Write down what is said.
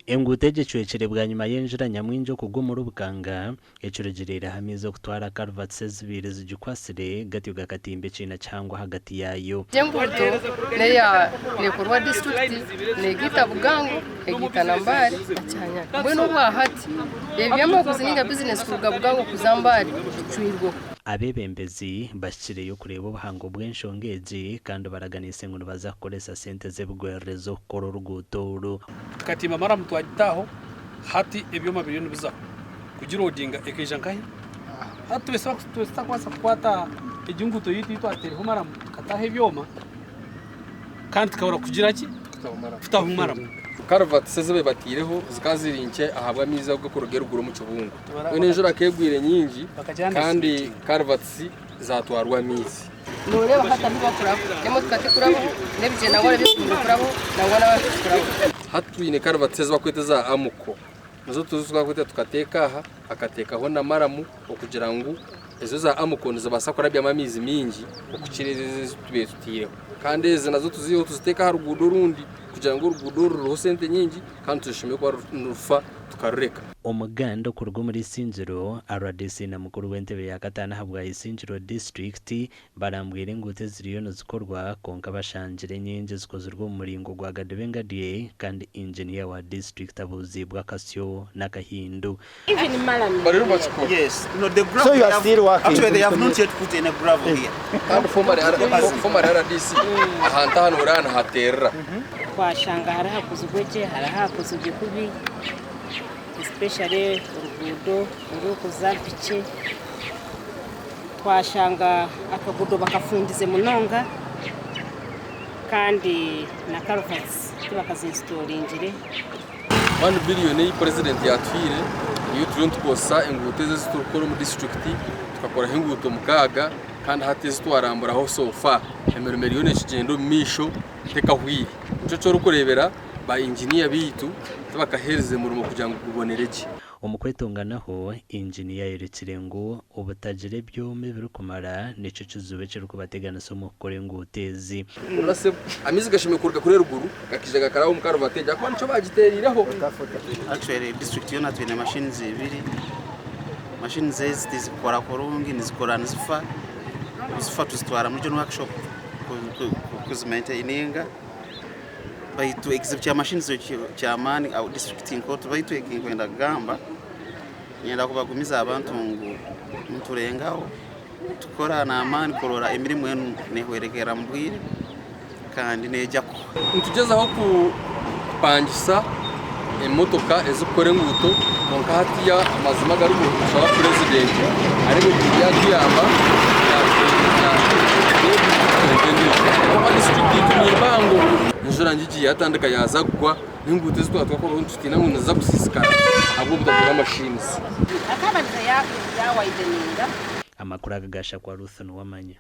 Enguuto egichwekire bwa nyuma y'enjura nyamwingi okugwa muri Bukanga ekirugireire hamiza okutwara culverts ezibiri zigikwasire gati gakatimbe kiina cyangwa hagati yayo. Enguuto neya nekorwa district negita Bugango egita Nambare acyanya bwino bwahati ebyamaguzi ninga business kuruga Bugango kuzambari etwirwe. Abebembezi bashikireyo kureba obuhango bw'enshongeegi kandi baraganise ngo baza kukoresa sente z'ebigwerezo kukora oruguuto oru. Katimba mara mtu ajitaho hati ebyoma bilioni biza kugira odinga ekeja nkahi hatu wesa kwasa kwata ejunguto yitu ateriho mara katahe ebyoma kandi tukabura kugira ki tutahumara Karvat sezebe batireho zikazirinke ahabwa miza bwo kurugero guru mu kibungo wene njura kegwire nyingi kandi karvats zatwarwa mizi nureba hata ntibakuraho emo tukate kurabo nebigenda ngore bikurabo nangwa n'abakurabo hatwine karvats sezeba kweteza amuko nazo tuzuka kwete tukateka aha akatekaho na maramu okugira ngo ezo za amuko nizabasa kurabya amamizi mingi okukireze tube tutireho kandi eze nazo tuziho tuziteka harugudo rundi kugira ngo urugudo ruho sente nyingi kandi tushime kwa rufa tukarureka. Omuganda kurwo muri Isingiro RDC na mukuru w'entebe ya katana habwa Isingiro district barambwira enguuto ziriyo nozikorwa konka bashanjire nyingi zikozerwa mu muringo gwa Gadebengadiye kandi engineer wa district abuzibwa Kasyo na Kahindu. Even in Malam. Yes. No, the gravel. So you are still working. Actually, they have not yet put in a gravel here. And former RDC ahanta hano urana haterra. Kwashanga harahakuza Obwegyese harahakuza kubi. Especially urugudo urukuza bice twashanga akagudo bakafundize munonga kandi na culverts bakazinstalingire 1 billion yi president yatwire iyo turuntu kosa enguuto z'istukoro mu district tukakora enguuto mukaga kandi hateze twarambura aho sofa miliyoni ekigendo misho teka hwiri cyo cyo rukurebera ba engineer bitu tabakahereze murumo kugira ngo gubonereje omukwetonganaho engineer yerekire ngo ubutagire byome biri kumara nico kizube kiri kubategana so mukore engutezi urase amizi gashime kurga kure ruguru gakije gakaraho mukaro bateja kwa nico bagiteriraho. Actually district yona twine machines ibiri machines zizikora korungi nizikora nzifa tuzitwara muri workshop kuzimaintaininga baitu exhibit ya machines cyamani au district inkoto baitu ekwenda gamba nyenda kubagumiza abantu ngo muturengaho tukora na amani korora emirimo yenu nehwerekera mbwire kandi nejako ntugezaho kupangisa emotoka ezikore nguto monka hatiya amazima garugo kushaba president ariko kuya kiyamba ya district n'imbango njura njiji yatandika yazagwa n'inguto zitwa ko tutina ngo naza gusisikana ahubwo butagira machines akabanza ya wideninga amakuru agagasha kwa Ruth n'uwamanya.